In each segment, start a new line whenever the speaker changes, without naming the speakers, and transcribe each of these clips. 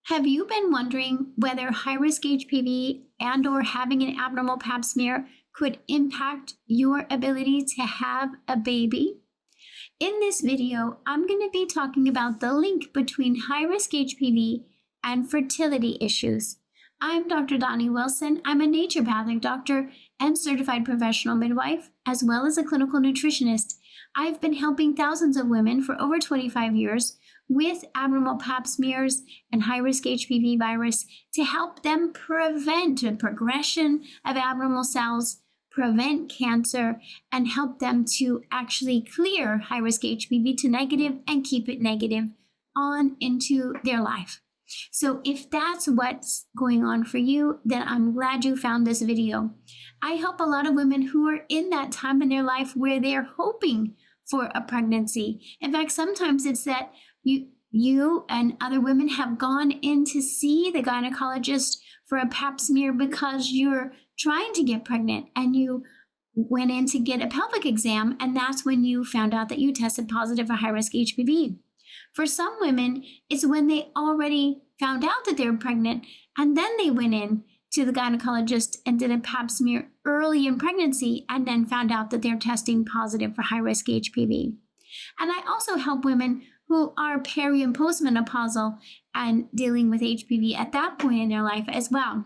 Have you been wondering whether high-risk HPV and or having an abnormal pap smear could impact your ability to have a baby? In this video, I'm going to be talking about the link between high-risk HPV and fertility issues. I'm Dr. Doni Wilson. I'm a naturopathic doctor and certified professional midwife, as well as a clinical nutritionist. I've been helping thousands of women for over 25 years with abnormal pap smears and high-risk HPV virus to help them prevent the progression of abnormal cells, prevent cancer, and help them to actually clear high-risk HPV to negative and keep it negative on into their life. So if that's what's going on for you, then I'm glad you found this video. I help a lot of women who are in that time in their life where they're hoping for a pregnancy. In fact, sometimes it's that you and other women have gone in to see the gynecologist for a pap smear because you're trying to get pregnant, and you went in to get a pelvic exam, and that's when you found out that you tested positive for high-risk HPV. For some women, it's when they already found out that they're pregnant, and then they went in to the gynecologist and did a pap smear early in pregnancy, and then found out that they're testing positive for high-risk HPV. And I also help women who are peri and postmenopausal and dealing with HPV at that point in their life as well.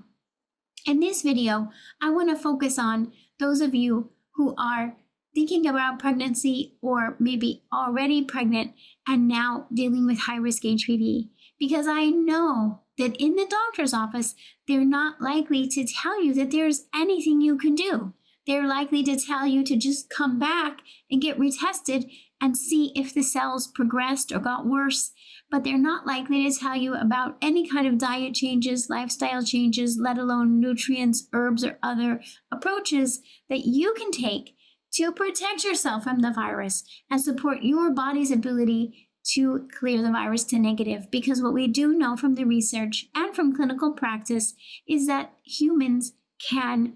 In this video, I want to focus on those of you who are thinking about pregnancy or maybe already pregnant and now dealing with high-risk HPV, because I know that in the doctor's office, they're not likely to tell you that there's anything you can do. They're likely to tell you to just come back and get retested and see if the cells progressed or got worse, but they're not likely to tell you about any kind of diet changes, lifestyle changes, let alone nutrients, herbs, or other approaches that you can take to protect yourself from the virus and support your body's ability to clear the virus to negative. Because what we do know from the research and from clinical practice is that humans can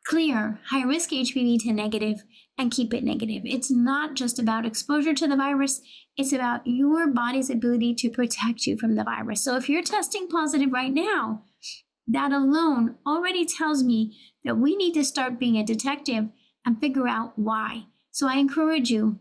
clear high-risk HPV to negative and keep it negative. It's not just about exposure to the virus, it's about your body's ability to protect you from the virus. So if you're testing positive right now, that alone already tells me that we need to start being a detective and figure out why. So I encourage you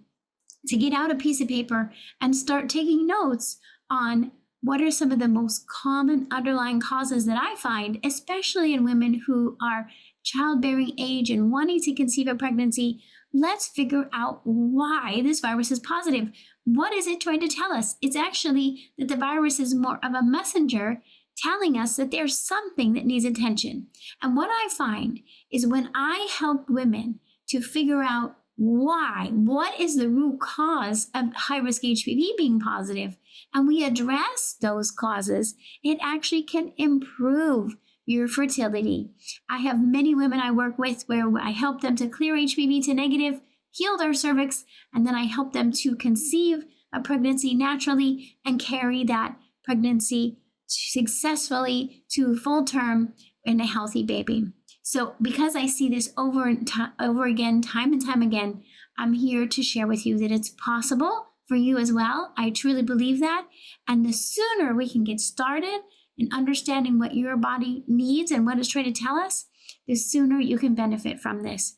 to get out a piece of paper and start taking notes on what are some of the most common underlying causes that I find, especially in women who are childbearing age and wanting to conceive a pregnancy. Let's figure out why this virus is positive. What is it trying to tell us? It's actually that the virus is more of a messenger telling us that there's something that needs attention. And what I find is when I help women to figure out why, what is the root cause of high-risk HPV being positive, and we address those causes, it actually can improve your fertility. I have many women I work with where I help them to clear HPV to negative, heal their cervix, and then I help them to conceive a pregnancy naturally and carry that pregnancy successfully to full term in a healthy baby. So because I see this over again, time and time again, I'm here to share with you that it's possible for you as well. I truly believe that. And the sooner we can get started in understanding what your body needs and what it's trying to tell us, the sooner you can benefit from this.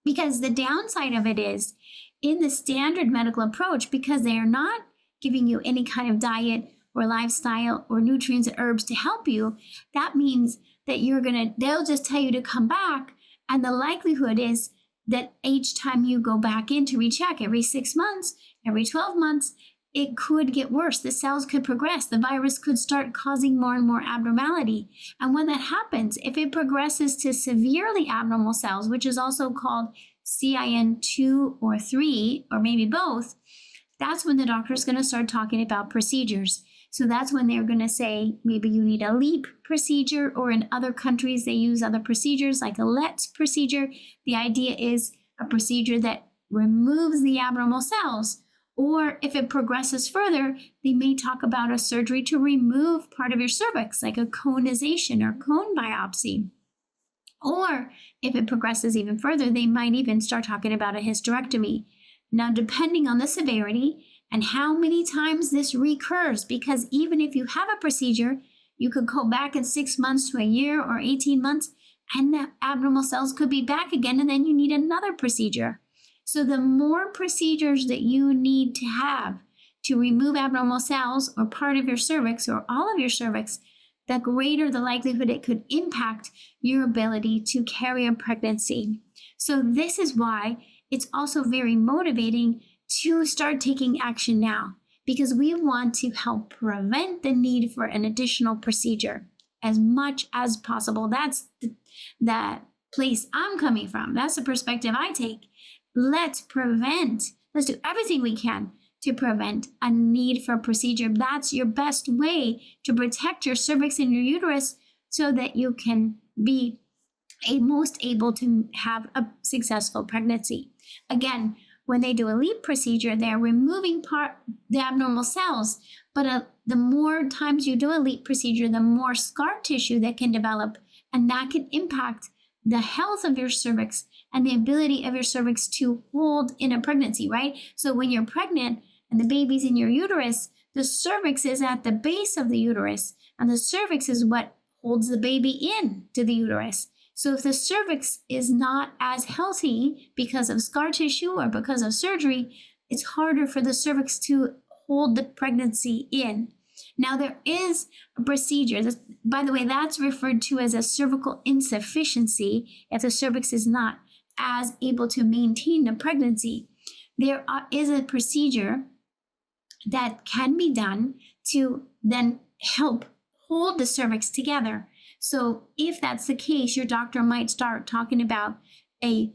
Because the downside of it is, in the standard medical approach, because they are not giving you any kind of diet or lifestyle or nutrients and herbs to help you, that means that they'll just tell you to come back, and the likelihood is that each time you go back in to recheck every 6 months, every 12 months, it could get worse. The cells could progress. The virus could start causing more and more abnormality. And when that happens, if it progresses to severely abnormal cells, which is also called CIN2 or 3, or maybe both, that's when the doctor is going to start talking about procedures. So that's when they're going to say, maybe you need a LEAP procedure, or in other countries, they use other procedures like a LETS procedure. The idea is a procedure that removes the abnormal cells. Or if it progresses further, they may talk about a surgery to remove part of your cervix, like a conization or cone biopsy. Or if it progresses even further, they might even start talking about a hysterectomy. Now, depending on the severity and how many times this recurs, because even if you have a procedure, you could go back in 6 months to a year or 18 months, and the abnormal cells could be back again, and then you need another procedure. So the more procedures that you need to have to remove abnormal cells or part of your cervix or all of your cervix, the greater the likelihood it could impact your ability to carry a pregnancy. So this is why it's also very motivating to start taking action now, because we want to help prevent the need for an additional procedure as much as possible. That's the place I'm coming from. That's the perspective I take. Let's do everything we can to prevent a need for a procedure. That's your best way to protect your cervix and your uterus so that you can be most able to have a successful pregnancy. Again, when they do a LEEP procedure, they're removing the abnormal cells, but the more times you do a LEEP procedure, the more scar tissue that can develop, and that can impact the health of your cervix and the ability of your cervix to hold in a pregnancy, right? So when you're pregnant and the baby's in your uterus, the cervix is at the base of the uterus, and the cervix is what holds the baby in to the uterus. So if the cervix is not as healthy because of scar tissue or because of surgery, it's harder for the cervix to hold the pregnancy in. Now, there is a procedure, by the way, that's referred to as a cervical insufficiency if the cervix is not as able to maintain the pregnancy. There is a procedure that can be done to then help hold the cervix together. So if that's the case, your doctor might start talking about a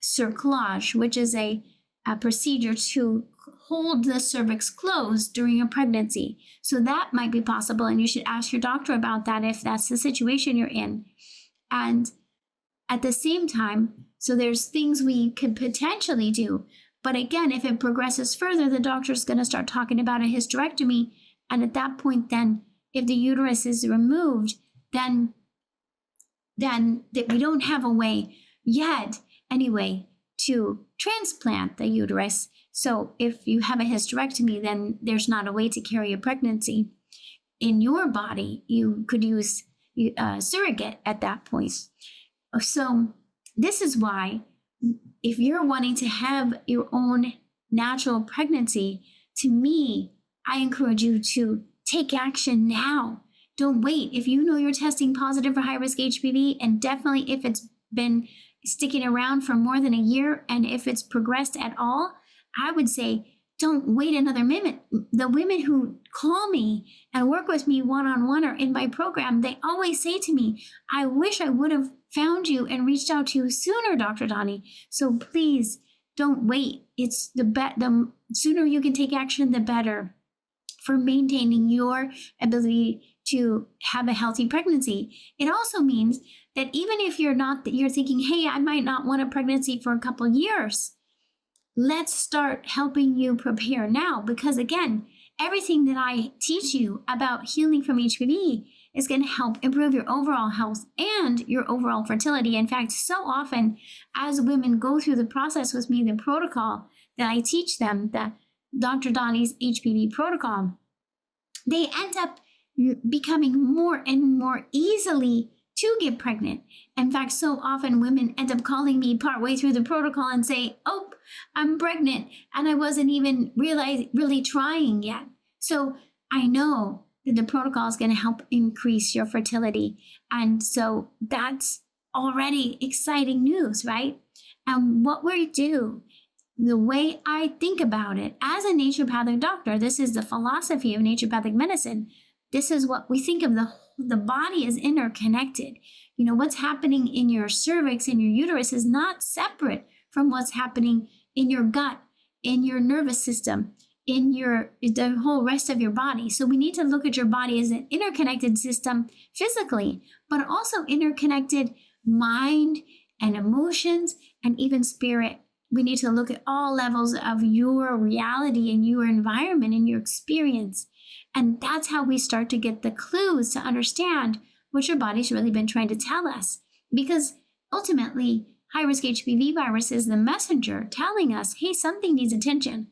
cerclage, which is a procedure to hold the cervix closed during a pregnancy. So that might be possible, and you should ask your doctor about that if that's the situation you're in. And at the same time, so there's things we could potentially do. But again, if it progresses further, the doctor's going to start talking about a hysterectomy. And at that point, then, if the uterus is removed, then that we don't have a way yet, anyway, to transplant the uterus. So if you have a hysterectomy, then there's not a way to carry a pregnancy in your body. You could use a surrogate at that point. So this is why, if you're wanting to have your own natural pregnancy, to me, I encourage you to take action now. Don't wait. If you know you're testing positive for high-risk HPV, and definitely if it's been sticking around for more than a year, and if it's progressed at all, I would say don't wait another minute. The women who call me and work with me one-on-one or in my program, they always say to me, I wish I would have found you and reached out to you sooner, Dr. Doni. So please don't wait. It's the sooner you can take action, the better for maintaining your ability to have a healthy pregnancy. It also means that even if you're thinking, hey, I might not want a pregnancy for a couple years, let's start helping you prepare now. Because again, everything that I teach you about healing from HPV is going to help improve your overall health and your overall fertility. In fact, so often as women go through the process with me, the protocol that I teach them, the Dr. Doni's HPV protocol, they end up becoming more and more easily to get pregnant. In fact, so often women end up calling me partway through the protocol and say, oh, I'm pregnant, and I wasn't even really trying yet. So I know that the protocol is going to help increase your fertility. And so that's already exciting news, right? And what we do, the way I think about it as a naturopathic doctor, this is the philosophy of naturopathic medicine. This is what we think of the body is interconnected. You know, what's happening in your cervix, in your uterus is not separate from what's happening in your gut, in your nervous system, in the whole rest of your body. So we need to look at your body as an interconnected system physically, but also interconnected mind and emotions and even spirit. We need to look at all levels of your reality and your environment and your experience. And that's how we start to get the clues to understand what your body's really been trying to tell us. Because ultimately, high-risk HPV virus is the messenger telling us, hey, something needs attention.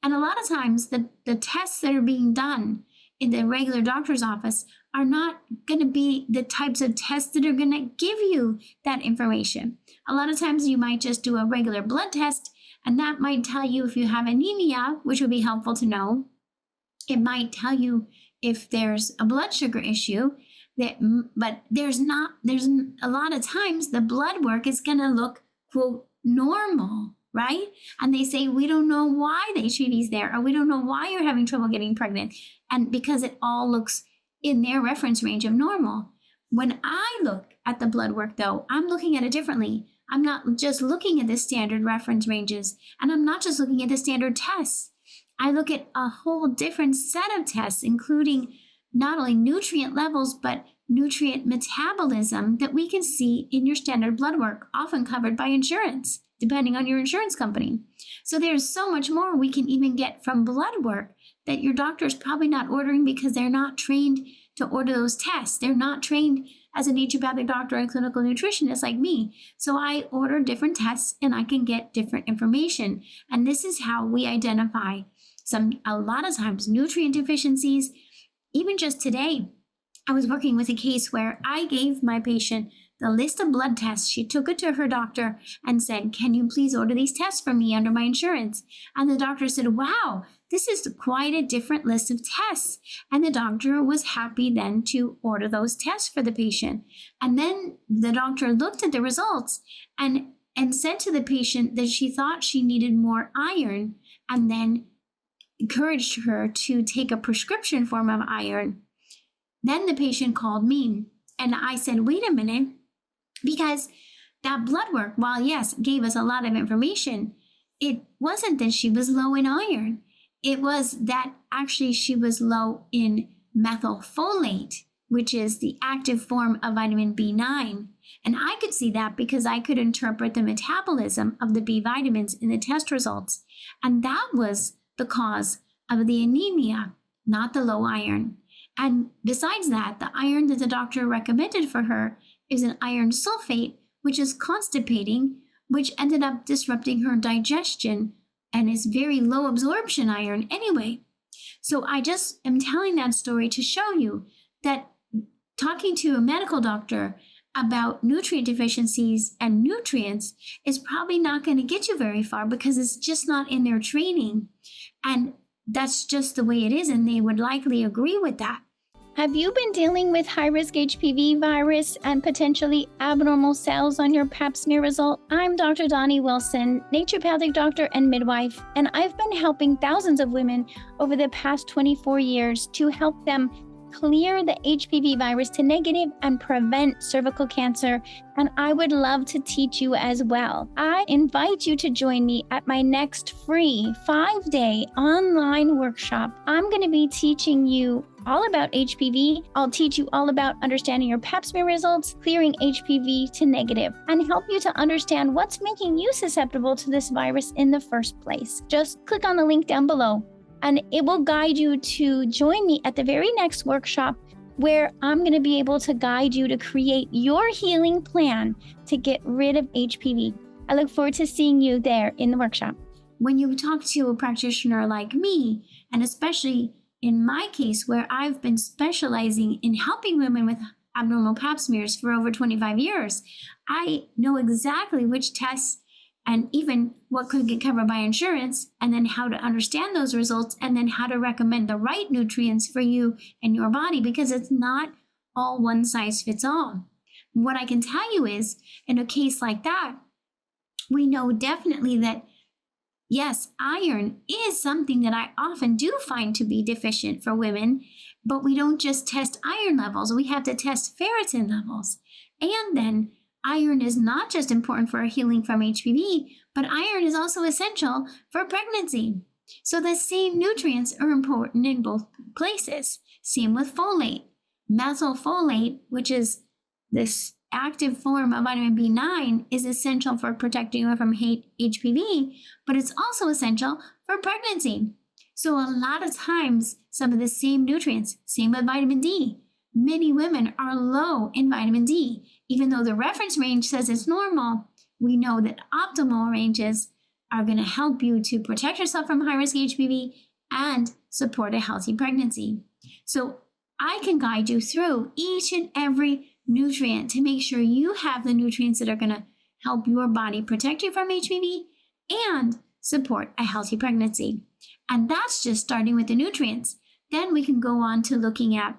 And a lot of times the tests that are being done in the regular doctor's office are not going to be the types of tests that are going to give you that information. A lot of times you might just do a regular blood test, and that might tell you if you have anemia, which would be helpful to know. It might tell you if there's a blood sugar issue, but there's a lot of times the blood work is going to look, quote, normal, right? And they say, we don't know why the HPV is there, or we don't know why you're having trouble getting pregnant. And because it all looks in their reference range of normal. When I look at the blood work, though, I'm looking at it differently. I'm not just looking at the standard reference ranges, and I'm not just looking at the standard tests. I look at a whole different set of tests, including not only nutrient levels, but nutrient metabolism that we can see in your standard blood work, often covered by insurance, depending on your insurance company. So there's so much more we can even get from blood work that your doctor's probably not ordering because they're not trained to order those tests. They're not trained as a naturopathic doctor and clinical nutritionist like me. So I order different tests and I can get different information. And this is how we identify a lot of times nutrient deficiencies. Even just today, I was working with a case where I gave my patient the list of blood tests. She took it to her doctor and said, can you please order these tests for me under my insurance? And the doctor said, wow, this is quite a different list of tests. And the doctor was happy then to order those tests for the patient. And then the doctor looked at the results and said to the patient that she thought she needed more iron, and then encouraged her to take a prescription form of iron. Then the patient called me and I said, wait a minute, because that blood work, while yes, gave us a lot of information, it wasn't that she was low in iron. It was that actually she was low in methylfolate, which is the active form of vitamin B9. And I could see that because I could interpret the metabolism of the B vitamins in the test results. And that was the cause of the anemia, not the low iron. And besides that, the iron that the doctor recommended for her is an iron sulfate, which is constipating, which ended up disrupting her digestion and is very low absorption iron anyway. So I just am telling that story to show you that talking to a medical doctor about nutrient deficiencies and nutrients is probably not going to get you very far because it's just not in their training. And that's just the way it is, and they would likely agree with that. Have you been dealing with high-risk HPV virus and potentially abnormal cells on your pap smear result? I'm Dr. Doni Wilson, naturopathic doctor and midwife, and I've been helping thousands of women over the past 24 years to help them clear the HPV virus to negative and prevent cervical cancer, and I would love to teach you as well. I invite you to join me at my next free 5-day online workshop. I'm going to be teaching you all about HPV. I'll teach you all about understanding your pap smear results, clearing HPV to negative, and help you to understand what's making you susceptible to this virus in the first place. Just click on the link down below, and it will guide you to join me at the very next workshop, where I'm going to be able to guide you to create your healing plan to get rid of HPV. I look forward to seeing you there in the workshop. When you talk to a practitioner like me, and especially in my case, where I've been specializing in helping women with abnormal pap smears for over 25 years, I know exactly which tests and even what could get covered by insurance, and then how to understand those results, and then how to recommend the right nutrients for you and your body, because it's not all one size fits all. What I can tell you is, in a case like that, we know definitely that yes, iron is something that I often do find to be deficient for women, but we don't just test iron levels, we have to test ferritin levels. And then iron is not just important for healing from HPV, but iron is also essential for pregnancy. So the same nutrients are important in both places. Same with folate. Methylfolate, which is this active form of vitamin B9, is essential for protecting you from HPV, but it's also essential for pregnancy. So a lot of times, some of the same nutrients, same with vitamin D. Many women are low in vitamin D. Even though the reference range says it's normal, we know that optimal ranges are going to help you to protect yourself from high-risk HPV and support a healthy pregnancy. So I can guide you through each and every nutrient to make sure you have the nutrients that are going to help your body protect you from HPV and support a healthy pregnancy. And that's just starting with the nutrients. Then we can go on to looking at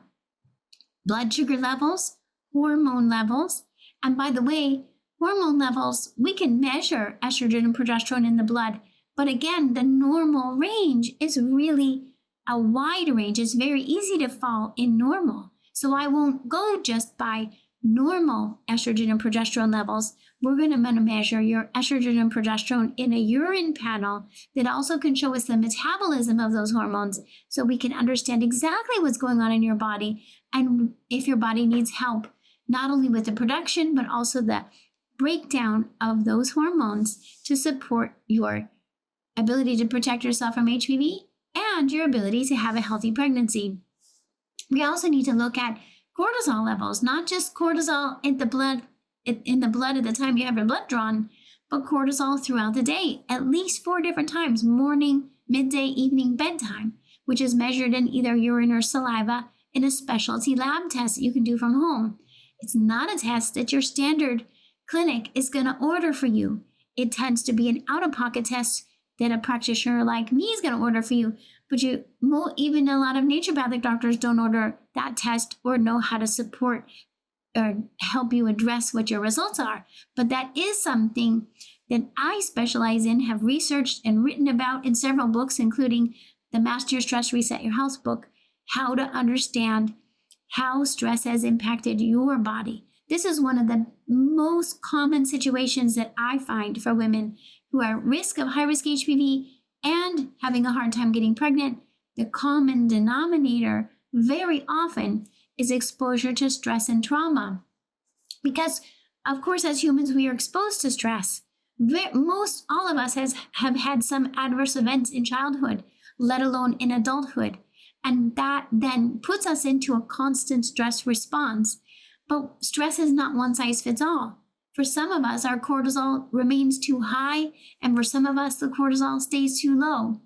blood sugar levels, hormone levels. And by the way, hormone levels, we can measure estrogen and progesterone in the blood. But again, the normal range is really a wide range. It's very easy to fall in normal. So I won't go just by normal estrogen and progesterone levels. We're going to measure your estrogen and progesterone in a urine panel that also can show us the metabolism of those hormones so we can understand exactly what's going on in your body and if your body needs help, not only with the production, but also the breakdown of those hormones to support your ability to protect yourself from HPV and your ability to have a healthy pregnancy. We also need to look at cortisol levels, not just cortisol in the blood at the time you have your blood drawn, but cortisol throughout the day, at least 4 different times, morning, midday, evening, bedtime, which is measured in either urine or saliva in a specialty lab test that you can do from home. It's not a test that your standard clinic is going to order for you. It tends to be an out-of-pocket test that a practitioner like me is going to order for you. But even a lot of naturopathic doctors don't order that test or know how to support or help you address what your results are. But that is something that I specialize in, have researched and written about in several books, including the Master Your Stress, Reset Your Health book, how to understand how stress has impacted your body. This is one of the most common situations that I find for women who are at risk of high-risk HPV and having a hard time getting pregnant. The common denominator very often is exposure to stress and trauma. Because, of course, as humans, we are exposed to stress. All of us have had some adverse events in childhood, let alone in adulthood. And that then puts us into a constant stress response. But stress is not one size fits all. For some of us, our cortisol remains too high, and for some of us, the cortisol stays too low.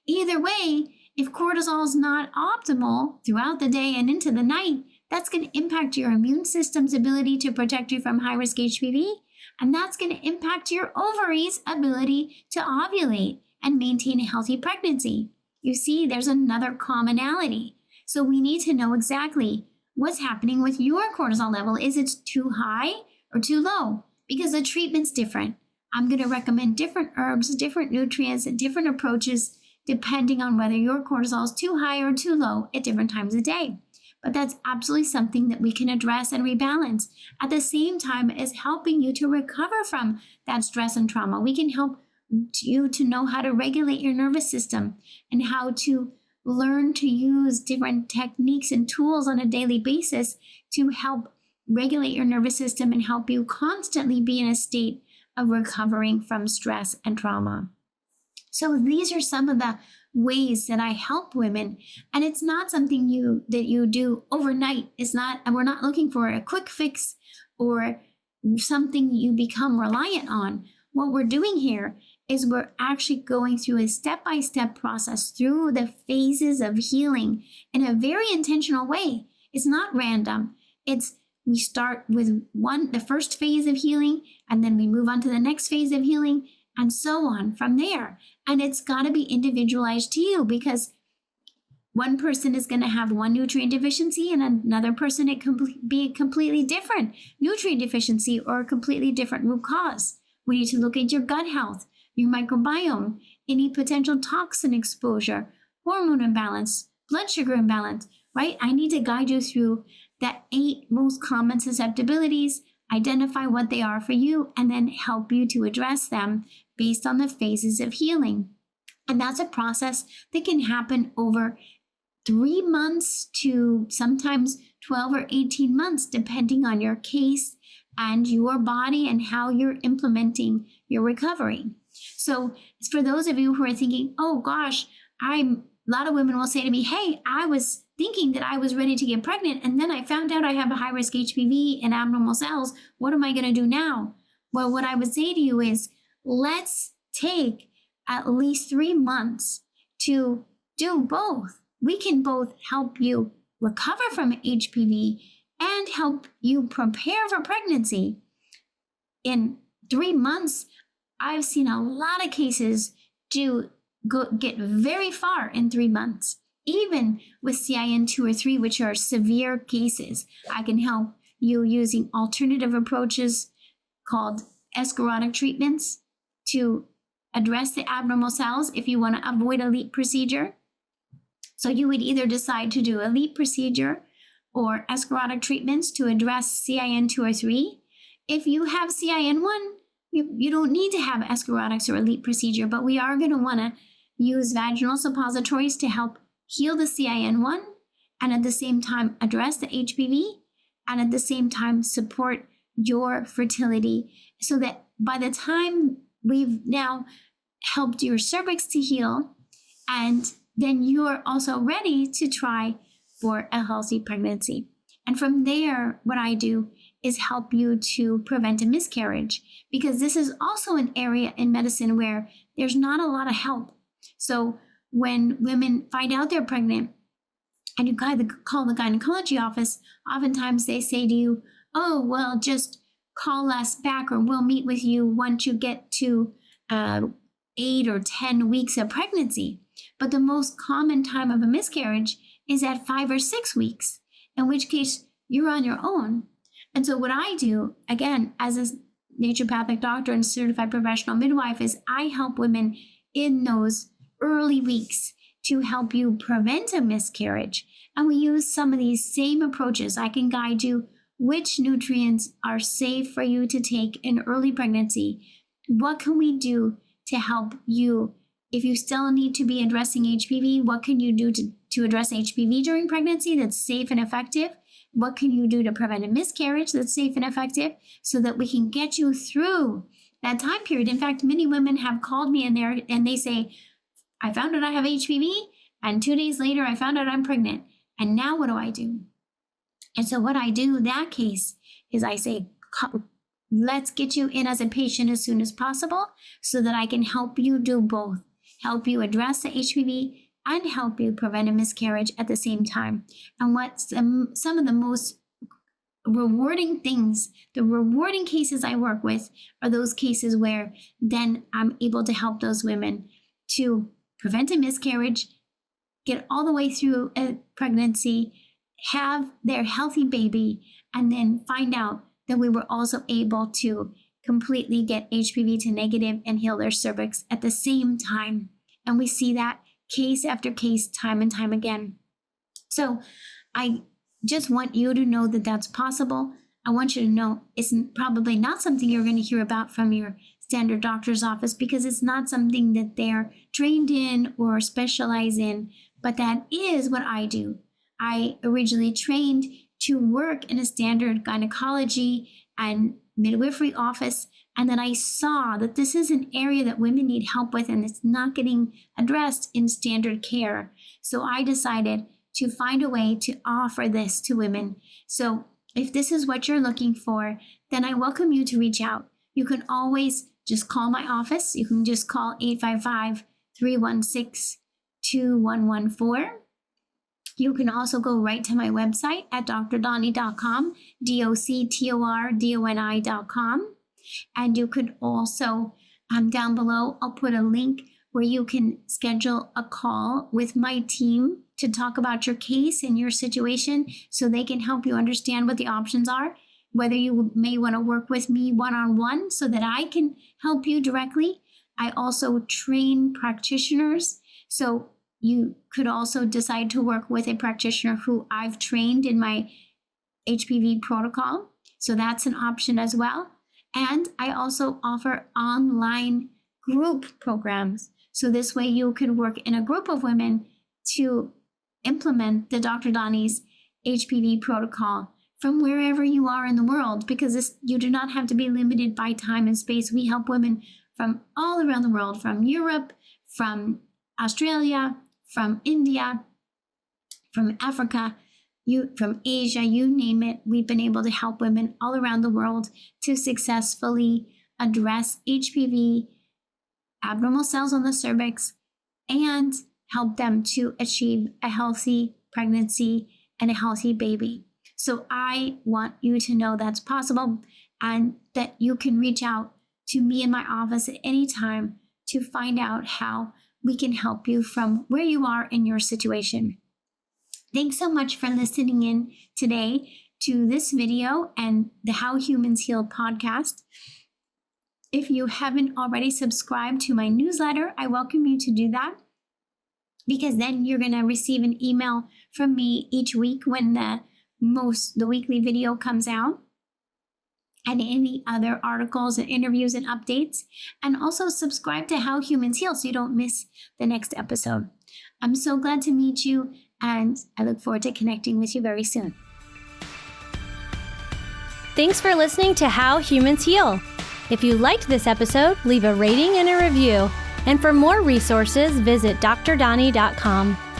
Either way, if cortisol is not optimal throughout the day and into the night, that's going to impact your immune system's ability to protect you from high-risk HPV, and that's going to impact your ovaries' ability to ovulate and maintain a healthy pregnancy. You see, there's another commonality. So we need to know exactly what's happening with your cortisol level. Is it too high or too low? Because the treatment's different. I'm going to recommend different herbs, different nutrients, and different approaches depending on whether your cortisol is too high or too low at different times of day. But that's absolutely something that we can address and rebalance at the same time as helping you to recover from that stress and trauma. We can help you to know how to regulate your nervous system and how to learn to use different techniques and tools on a daily basis to help regulate your nervous system and help you constantly be in a state of recovering from stress and trauma. So these are some of the ways that I help women, and it's not something that you do overnight. We're not looking for a quick fix or something you become reliant on. What we're doing here is we're actually going through a step-by-step process through the phases of healing in a very intentional way. It's not random. We start with the first phase of healing, and then we move on to the next phase of healing, and so on from there. And it's got to be individualized to you, because one person is going to have one nutrient deficiency and another person it can be a completely different nutrient deficiency or a completely different root cause. We need to look at your gut health, your microbiome, any potential toxin exposure, hormone imbalance, blood sugar imbalance, right? I need to guide you through the 8 most common susceptibilities, identify what they are for you, and then help you to address them based on the phases of healing. And that's a process that can happen over 3 months to sometimes 12 or 18 months, depending on your case and your body and how you're implementing your recovery. So for those of you who are thinking, oh gosh, a lot of women will say to me, hey, I was thinking that I was ready to get pregnant, and then I found out I have a high-risk HPV and abnormal cells. What am I going to do now? Well, what I would say to you is, let's take at least 3 months to do both. We can both help you recover from HPV and help you prepare for pregnancy. In 3 months, I've seen a lot of cases get very far in 3 months. Even with CIN 2 or 3, which are severe cases, I can help you using alternative approaches called escharotic treatments to address the abnormal cells if you want to avoid a LEEP procedure. So you would either decide to do a LEEP procedure or escharotic treatments to address CIN 2 or 3. If you have CIN 1, you don't need to have escharotics or a LEEP procedure, but we are going to want to use vaginal suppositories to help heal the CIN 1 and at the same time address the HPV and at the same time support your fertility so that by the time we've now helped your cervix to heal, and then you're also ready to try for a healthy pregnancy. And from there, what I do is help you to prevent a miscarriage, because this is also an area in medicine where there's not a lot of help. So when women find out they're pregnant and you call the gynecology office, oftentimes they say to you, oh, well, just call us back or we'll meet with you once you get to 8 or 10 weeks of pregnancy. But the most common time of a miscarriage is at 5 or 6 weeks, in which case you're on your own. And so what I do, again, as a naturopathic doctor and certified professional midwife, is I help women in those early weeks to help you prevent a miscarriage. And we use some of these same approaches. I can guide you which nutrients are safe for you to take in early pregnancy. What can we do to help you? If you still need to be addressing HPV, what can you do to address HPV during pregnancy that's safe and effective? What can you do to prevent a miscarriage that's safe and effective so that we can get you through that time period? In fact, many women have called me in there and they say, I found out I have HPV, and 2 days later I found out I'm pregnant. And now what do I do? And so what I do in that case is I say, let's get you in as a patient as soon as possible so that I can help you do both, help you address the HPV and help you prevent a miscarriage at the same time. And what's some of the most rewarding things, the rewarding cases I work with are those cases where then I'm able to help those women to prevent a miscarriage, get all the way through a pregnancy, have their healthy baby, and then find out that we were also able to completely get HPV to negative and heal their cervix at the same time. And we see that case after case, time and time again. So I just want you to know that that's possible. I want you to know it's probably not something you're going to hear about from your standard doctor's office because it's not something that they're trained in or specialize in, but that is what I do. I originally trained to work in a standard gynecology and midwifery office, and then I saw that this is an area that women need help with and it's not getting addressed in standard care. So I decided to find a way to offer this to women. So if this is what you're looking for, then I welcome you to reach out. You can always just call my office. You can just call 855-316-2114. You can also go right to my website at drdoni.com, doctordoni.com. And you could also, down below, I'll put a link where you can schedule a call with my team to talk about your case and your situation so they can help you understand what the options are, whether you may want to work with me one-on-one so that I can help you directly. I also train practitioners, so you could also decide to work with a practitioner who I've trained in my HPV protocol. So that's an option as well. And I also offer online group programs. So this way you could work in a group of women to implement the Dr. Doni's HPV protocol from wherever you are in the world, because you do not have to be limited by time and space. We help women from all around the world, from Europe, from Australia, from India, from Africa, from Asia, you name it. We've been able to help women all around the world to successfully address HPV abnormal cells on the cervix and help them to achieve a healthy pregnancy and a healthy baby. So I want you to know that's possible and that you can reach out to me in my office at any time to find out how we can help you from where you are in your situation. Thanks so much for listening in today to this video and the How Humans Heal podcast. If you haven't already subscribed to my newsletter, I welcome you to do that, because then you're going to receive an email from me each week when the weekly video comes out, and any other articles and interviews and updates. And also subscribe to How Humans Heal so you don't miss the next episode. I'm so glad to meet you, and I look forward to connecting with you very soon.
Thanks for listening to How Humans Heal. If you liked this episode, leave a rating and a review. And for more resources, visit drdoni.com.